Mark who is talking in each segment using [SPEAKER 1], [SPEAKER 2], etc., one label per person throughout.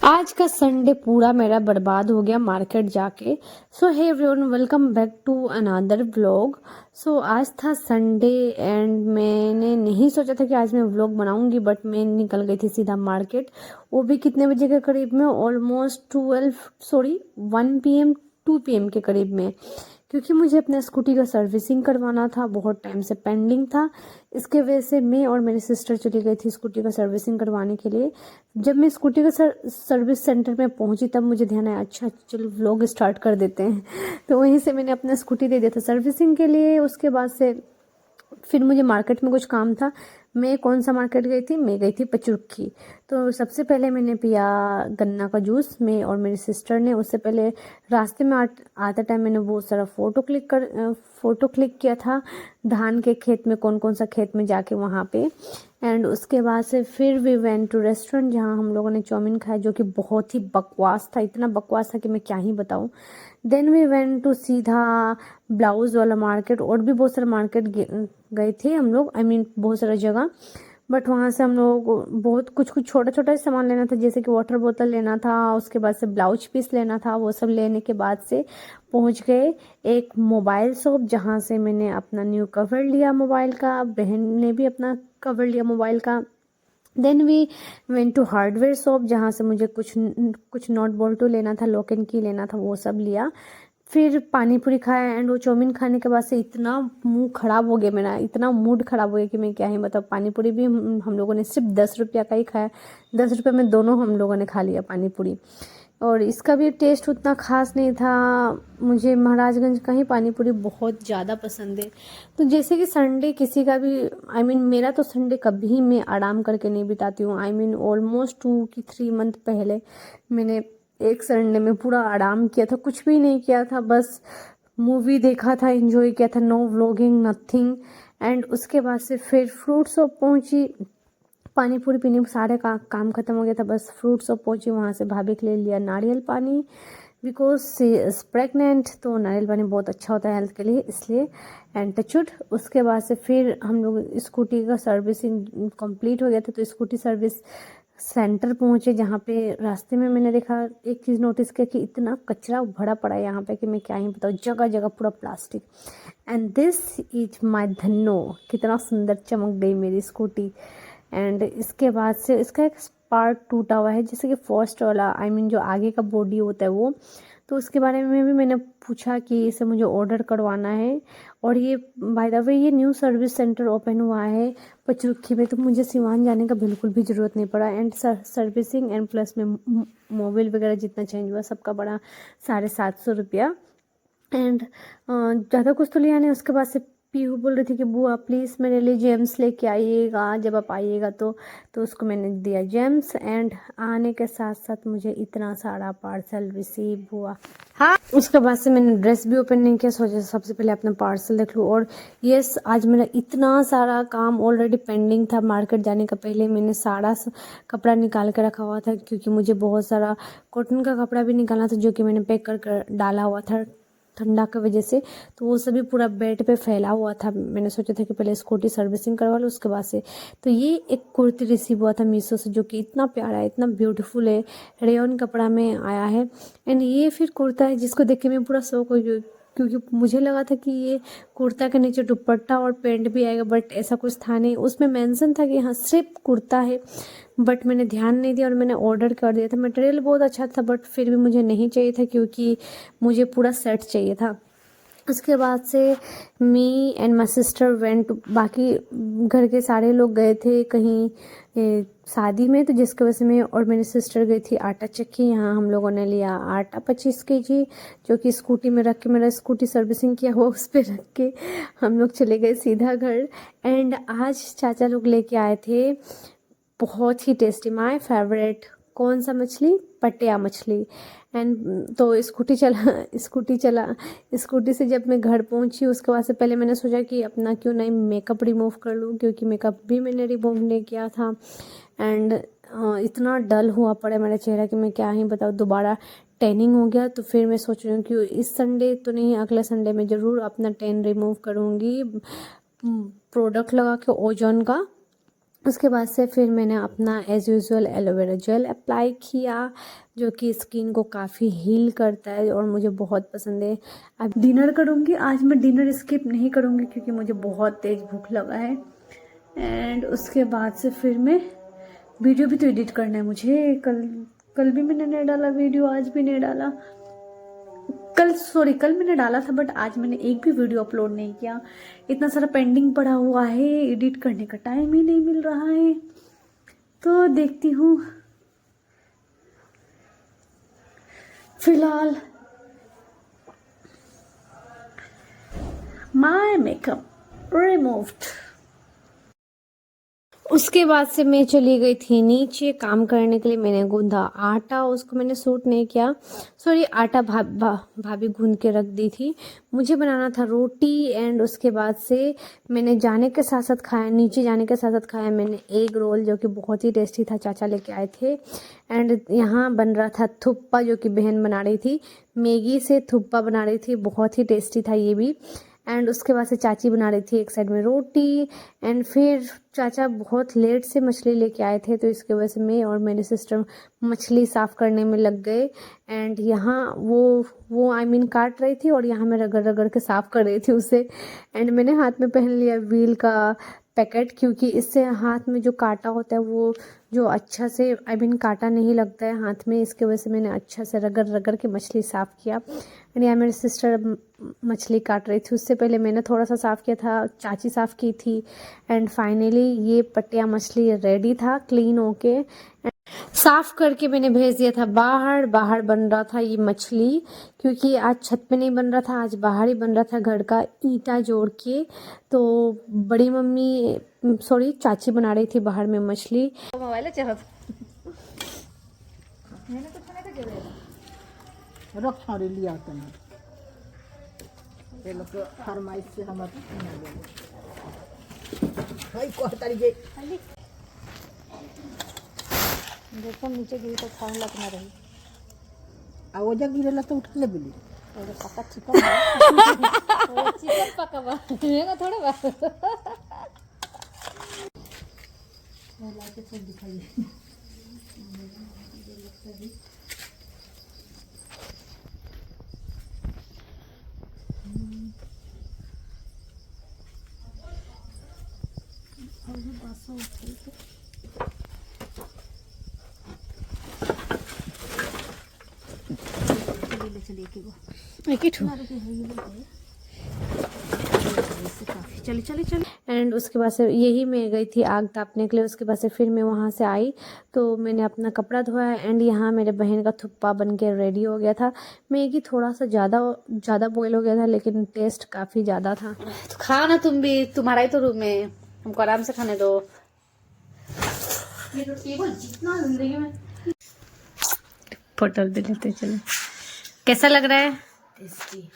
[SPEAKER 1] आज का संडे पूरा मेरा बर्बाद हो गया मार्केट जाके। So hey everyone, welcome back to another vlog. So आज था संडे एंड मैंने नहीं सोचा था कि आज मैं व्लॉग बनाऊंगी, बट मैं निकल गई थी सीधा मार्केट। वो भी कितने बजे के करीब में, ऑलमोस्ट 1 PM के करीब में, क्योंकि मुझे अपने स्कूटी का सर्विसिंग करवाना था, बहुत टाइम से पेंडिंग था। इसके वजह से मैं और मेरी सिस्टर चली गई थी स्कूटी का सर्विसिंग करवाने के लिए। जब मैं स्कूटी का सर्विस सेंटर में पहुंची तब मुझे ध्यान आया, अच्छा चलो व्लॉग स्टार्ट कर देते हैं। तो वहीं से मैंने अपना स्कूटी दे दिया था सर्विसिंग के लिए। उसके बाद से फिर मुझे मार्केट में कुछ काम था। मैं कौन सा मार्केट गई थी, मैं गई थी पचरुखी। तो सबसे पहले मैंने पिया गन्ना का जूस, मैं और मेरी सिस्टर ने। उससे पहले रास्ते में आते टाइम मैंने बहुत सारा फ़ोटो क्लिक किया था धान के खेत में, कौन कौन सा खेत में जाके वहाँ पे। एंड उसके बाद से फिर वी वेंट टू रेस्टोरेंट, जहाँ हम लोगों ने चाउमीन खाया, जो कि बहुत ही बकवास था, इतना बकवास था कि मैं क्या ही बताऊँ। देन वी वेंट टू सीधा ब्लाउज वाला मार्केट, और भी बहुत सारा मार्केट गए थे हम लोग, बहुत सारा जगह। बट वहाँ से हम लोग को बहुत कुछ कुछ छोटा छोटा सामान लेना था, जैसे कि वाटर बोतल लेना था, उसके बाद से ब्लाउज पीस लेना था। वो सब लेने के बाद से पहुँच गए एक मोबाइल शॉप, जहाँ से मैंने अपना न्यू कवर लिया मोबाइल का, बहन ने भी अपना कवर लिया मोबाइल का। Then we went to hardware shop, जहाँ से मुझे कुछ नॉट बोल्टो लेना था, लॉक एंड की लेना था, वो सब लिया। फिर पानी पूरी खाया। एंड वो चाउमीन खाने के बाद से इतना मुंह खराब हो गया मेरा, इतना मूड खराब हो गया कि मैं क्या ही बताऊँ। पानी पूरी भी हम लोगों ने सिर्फ 10 रुपया का ही खाया। 10 रुपये में दोनों हम लोगों ने खा लिया पानी पूरी, और इसका भी टेस्ट उतना खास नहीं था। मुझे महाराजगंज का ही पानी पूरी बहुत ज़्यादा पसंद है। तो जैसे कि संडे किसी का भी, मेरा तो संडे कभी मैं आराम करके नहीं बिताती हूँ। ऑलमोस्ट 2 की 3 मंथ पहले मैंने एक संडे में पूरा आराम किया था, कुछ भी नहीं किया था, बस मूवी देखा था, एंजॉय किया था, नो व्लॉगिंग नथिंग। एंड उसके बाद से फिर फ्रूट शॉप पहुंची, पानी पूरी पीने सारे काम खत्म हो गया था, बस फ्रूट शॉप पहुंची। वहाँ से भाभी के लिए लिया नारियल पानी, बिकॉज सी इज़ प्रेगनेंट, तो नारियल पानी बहुत अच्छा होता है हेल्थ के लिए, इसलिए। एंड टचुड उसके बाद से फिर हम लोग स्कूटी का सर्विसिंग कंप्लीट हो गया था, तो स्कूटी सर्विस सेंटर पहुंचे, जहाँ पे रास्ते में मैंने देखा, एक चीज़ नोटिस किया कि इतना कचरा भरा पड़ा है यहाँ पे कि मैं क्या ही बताऊँ, जगह जगह पूरा plastic. And this is my Dhanno, कितना सुंदर चमक गई मेरी स्कूटी। एंड इसके बाद से इसका एक पार्ट टूटा हुआ है, जैसे कि फर्स्ट वाला, जो आगे का बॉडी होता है वो। तो उसके बारे में भी मैंने पूछा कि इसे मुझे ऑर्डर करवाना है। और ये बाय द वे ये न्यू सर्विस सेंटर ओपन हुआ है पचरुखी में, तो मुझे सिवान जाने का बिल्कुल भी ज़रूरत नहीं पड़ा। एंड सर्विसिंग एंड प्लस में मोबिल वगैरह जितना चेंज हुआ सबका बड़ा 750 रुपया। एंड ज़्यादा कुछ तो लिया नहीं। उसके बाद से पीहू बोल रही थी कि बुआ प्लीज़ मेरे लिए जेम्स लेके आइएगा, जब आप आइएगा तो उसको मैंने दिया जेम्स। एंड आने के साथ साथ मुझे इतना सारा पार्सल रिसीव हुआ। हाँ, उसके बाद से मैंने ड्रेस भी ओपन नहीं किया, सोचा सबसे पहले अपना पार्सल देख लूँ। और यस, आज मेरा इतना सारा काम ऑलरेडी पेंडिंग था। मार्केट जाने का पहले मैंने सारा कपड़ा निकाल के रखा हुआ था, क्योंकि मुझे बहुत सारा कॉटन का कपड़ा भी निकालना था, जो कि मैंने पैक कर डाला हुआ था ठंडा की वजह से। तो वो सभी पूरा बेड पे फैला हुआ था। मैंने सोचा था कि पहले स्कूटी सर्विसिंग करवा लो, उसके बाद से। तो ये एक कुर्ती रिसीव हुआ था मीशो से, जो कि इतना प्यारा है, इतना ब्यूटीफुल है, रेयन कपड़ा में आया है। एंड ये फिर कुर्ता है जिसको देख के मैं पूरा शौक हो गई, क्योंकि मुझे लगा था कि ये कुर्ता के नीचे दुपट्टा और पैंट भी आएगा, बट ऐसा कुछ था नहीं। उसमें मेंशन था कि हाँ सिर्फ कुर्ता है, बट मैंने ध्यान नहीं दिया और मैंने ऑर्डर कर दिया था। मटेरियल बहुत अच्छा था, बट फिर भी मुझे नहीं चाहिए था, क्योंकि मुझे पूरा सेट चाहिए था। उसके बाद से me and my sister went, बाकी घर के सारे लोग गए थे कहीं शादी में, तो जिसकी वजह से मैं और मेरी सिस्टर गई थी आटा चक्की। यहाँ हम लोगों ने लिया आटा 25 kg, जो कि स्कूटी में रख के, मेरा स्कूटी सर्विसिंग किया हुआ उस पर रख के हम लोग चले गए सीधा घर। एंड आज चाचा लोग लेके आए थे बहुत ही टेस्टी, माय फेवरेट, कौन सा मछली, पटिया मछली। एंड तो स्कूटी से जब मैं घर पहुंची, उसके बाद से पहले मैंने सोचा कि अपना क्यों नहीं मेकअप रिमूव कर लूँ, क्योंकि मेकअप भी मैंने रिमूव नहीं किया था। एंड इतना डल हुआ पड़ा मेरा चेहरा कि मैं क्या ही बताऊँ, दोबारा टैनिंग हो गया। तो फिर मैं सोच रही हूँ कि इस संडे तो नहीं, अगले संडे में ज़रूर अपना टैन रिमूव करूँगी प्रोडक्ट लगा के ओजोन का। उसके बाद से फिर मैंने अपना as usual aloe vera gel apply किया, जो कि स्किन को काफ़ी हील करता है और मुझे बहुत पसंद है। अब डिनर करूँगी। आज मैं डिनर स्किप नहीं करूँगी क्योंकि मुझे बहुत तेज़ भूख लगा है। एंड उसके बाद से फिर मैं वीडियो भी तो एडिट करना है मुझे। कल भी मैंने नहीं डाला वीडियो, आज भी नहीं डाला। कल मैंने डाला था, बट आज मैंने एक भी वीडियो अपलोड नहीं किया। इतना सारा पेंडिंग पड़ा हुआ है, एडिट करने का टाइम ही नहीं मिल रहा है। तो देखती हूँ। फिलहाल माय मेकअप रिमूव्ड। उसके बाद से मैं चली गई थी नीचे काम करने के लिए। मैंने गूंदा आटा, उसको मैंने सूट नहीं किया, सॉरी आटा भाभी गूंद के रख दी थी। मुझे बनाना था रोटी। एंड उसके बाद से मैंने जाने के साथ साथ खाया, नीचे जाने के साथ साथ खाया मैंने एग रोल, जो कि बहुत ही टेस्टी था, चाचा लेके आए थे। एंड यहाँ बन रहा था थुप्पा, जो कि बहन बना रही थी, मैगी से थुप्पा बना रही थी, बहुत ही टेस्टी था ये भी। एंड उसके बाद से चाची बना रही थी एक साइड में रोटी। एंड फिर चाचा बहुत लेट से मछली लेके आए थे, तो इसकी वजह से मैं और मेरी सिस्टर मछली साफ़ करने में लग गए। एंड यहाँ वो आई मीन काट रही थी और यहाँ मैं रगड़ रगड़ के साफ़ कर रही थी उसे। एंड मैंने हाथ में पहन लिया व्हील का पैकेट, क्योंकि इससे हाथ में जो कांटा होता है वो जो अच्छा से आई मीन कांटा नहीं लगता है हाथ में। इसके वजह से मैंने अच्छा से रगड़ रगड़ के मछली साफ़ किया। एंड यहाँ मेरी सिस्टर मछली काट रही थी, उससे पहले मैंने थोड़ा सा साफ़ किया था, चाची साफ़ की थी। एंड फाइनली ये पटिया मछली रेडी था क्लीन होके। साफ़ करके मैंने भेज दिया था बाहर। बाहर बन रहा था ये मछली, क्योंकि आज छत पे नहीं बन रहा था, आज बाहर ही बन रहा था घर का ईंटा जोड़ के। तो बड़ी मम्मी सॉरी चाची बना रही थी बाहर में मछली। मोबाइल चाहत
[SPEAKER 2] रख छाड़ी लिया तने ये लोग फरमाइश से हम भाई को तारीखे
[SPEAKER 1] देखो नीचे गिरी तो खाने लग ना रही।
[SPEAKER 2] आ वो जग गिरेला तो उठ ले बोली
[SPEAKER 1] और पका चिकन चिकन पका बा हेगा थोड़ा बा ला के सब दिखाइए। चले चले चले। एंड उसके बाद से यही मैं गई थी आग तापने के लिए। उसके बाद से फिर मैं वहाँ से आई तो मैंने अपना कपड़ा धोया। एंड यहाँ मेरे बहन का थुप्पा बन के रेडी हो गया था। मैगी थोड़ा सा ज़्यादा बॉयल हो गया था, लेकिन टेस्ट काफ़ी ज़्यादा था।
[SPEAKER 3] तो खाओ ना तुम भी, तुम्हारा ही तो रूम है, हमको आराम से खाने दो। ये तो टेबल जितना जिंदगी में
[SPEAKER 1] फोटो भी लेते चले। कैसा लग रहा है
[SPEAKER 3] टेस्टी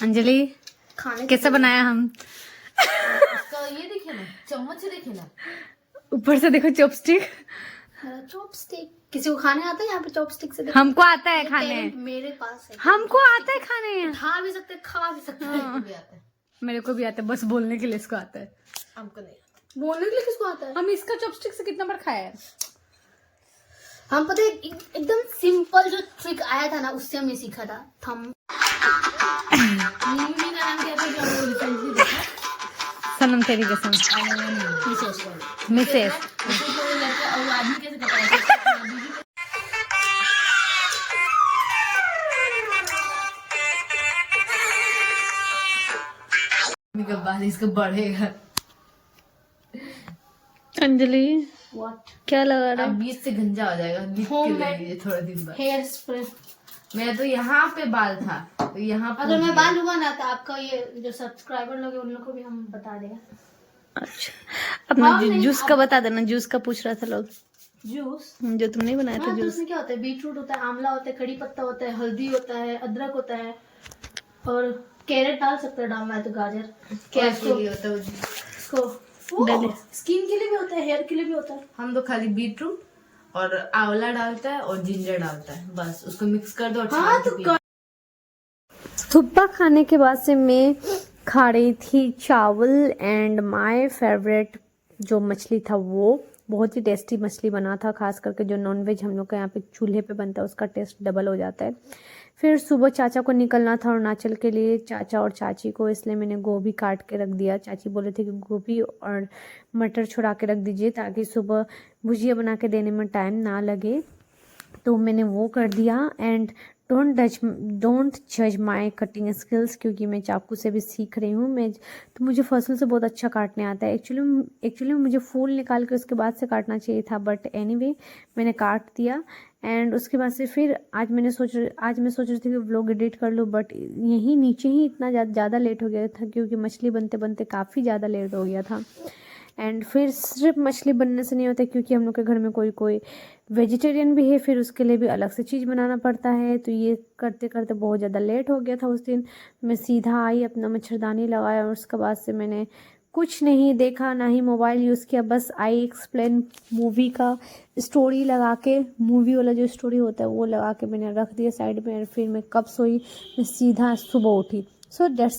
[SPEAKER 1] अंजलि?
[SPEAKER 3] खाने
[SPEAKER 1] कैसा बनाया हम?
[SPEAKER 3] इसका ये देखे ना, चम्मच से देखे ना,
[SPEAKER 1] ऊपर से देखो चॉपस्टिक।
[SPEAKER 3] चॉपस्टिक किसी को खाने आता है यहाँ पे चॉपस्टिक से?
[SPEAKER 1] हमको आता है खाने,
[SPEAKER 3] मेरे पास है,
[SPEAKER 1] हमको आता है खाने,
[SPEAKER 3] खा भी सकते खा भी सकते हैं, भी आता है।
[SPEAKER 1] मेरे को भी आता है, बस बोलने के लिए इसको आता है।
[SPEAKER 3] हमको नहीं आता। बोलने के लिए किसको आता है?
[SPEAKER 1] हम इसका चॉपस्टिक से कितना बार खाया है।
[SPEAKER 3] हम पता है एकदम सिंपल जो ट्रिक आया था ना, उससे हमने सीखा था। थम मम्मी का नाम क्या था जो हमने रिसेंटली देखा?
[SPEAKER 1] सनम तेरी कसम मिसेस।
[SPEAKER 3] और आदमी कैसे पता है? बाल इसका बढ़ेगा।
[SPEAKER 1] अंजलि
[SPEAKER 3] What?
[SPEAKER 1] क्या लगा रहा
[SPEAKER 3] अब
[SPEAKER 1] है?
[SPEAKER 3] बीच से गंजा हो जाएगा, लिख के लेंगे थोड़ा दिन बाद। Hair spray. मेरा तो यहाँ पे बाल था, तो यहाँ पे अगर मैं बाल हुआ ना तो आपका ये जो सब्सक्राइबर लोग हैं उन लोग को भी हम बता देगा।
[SPEAKER 1] अच्छा अपना जूस का बता देना। जूस का पूछ रहा था लोग।
[SPEAKER 3] जूस
[SPEAKER 1] जो तुम नहीं बनाया था
[SPEAKER 3] तो
[SPEAKER 1] जूस।
[SPEAKER 3] उसमें क्या होता है? बीटरूट होता है, आंवला होता है, कड़ी पत्ता होता है, हल्दी होता है, अदरक होता है, और कैरेट डाल सकते हैं, डालना है तो गाजर। क्या के लिए होता है इसको? स्किन के लिए भी होता है, हेयर के लिए भी होता है। हम तो खाली बीटरूट और आंवला डालता है और जिंजर डालता है, बस उसको मिक्स कर दो। हाँ तो
[SPEAKER 1] थुप्पा खाने के बाद से मैं खा रही थी चावल। एंड माय फेवरेट जो मछली था वो बहुत ही टेस्टी मछली बना था, खास करके जो नॉनवेज हम लोग का यहाँ पे चूल्हे पे बनता है उसका टेस्ट डबल हो जाता है। फिर सुबह चाचा को निकलना था अरुणाचल के लिए, चाचा और चाची को, इसलिए मैंने गोभी काट के रख दिया। चाची बोले थे कि गोभी और मटर छुड़ा के रख दीजिए ताकि सुबह भुजिया बना के देने में टाइम ना लगे, तो मैंने वो कर दिया। एंड डोंट जज माई कटिंग स्किल्स, क्योंकि मैं चाकू से भी सीख रही हूँ। तो मुझे फसल से बहुत अच्छा काटने आता है। एक्चुअली मुझे फूल निकाल के उसके बाद से काटना चाहिए था, बट एनीवे मैंने काट दिया। एंड उसके बाद से फिर आज मैं सोच रही थी कि व्लॉग एडिट कर लूँ, बट यहीं नीचे ही इतना ज़्यादा लेट हो गया था क्योंकि मछली बनते बनते काफ़ी ज़्यादा लेट हो गया था। एंड फिर सिर्फ मछली बनने से नहीं होता, क्योंकि हम लोग के घर में कोई वेजिटेरियन भी है, फिर उसके लिए भी अलग से चीज़ बनाना पड़ता है। तो ये करते करते बहुत ज़्यादा लेट हो गया था उस दिन। मैं सीधा आई, अपना मच्छरदानी लगाया और उसके बाद से मैंने कुछ नहीं देखा, ना ही मोबाइल यूज़ किया, बस आई एक्सप्लेन मूवी का स्टोरी लगा के, मूवी वाला जो स्टोरी होता है वो लगा के मैंने रख दिया साइड में। और फिर मैं कब सोई, मैं सीधा सुबह उठी। So that's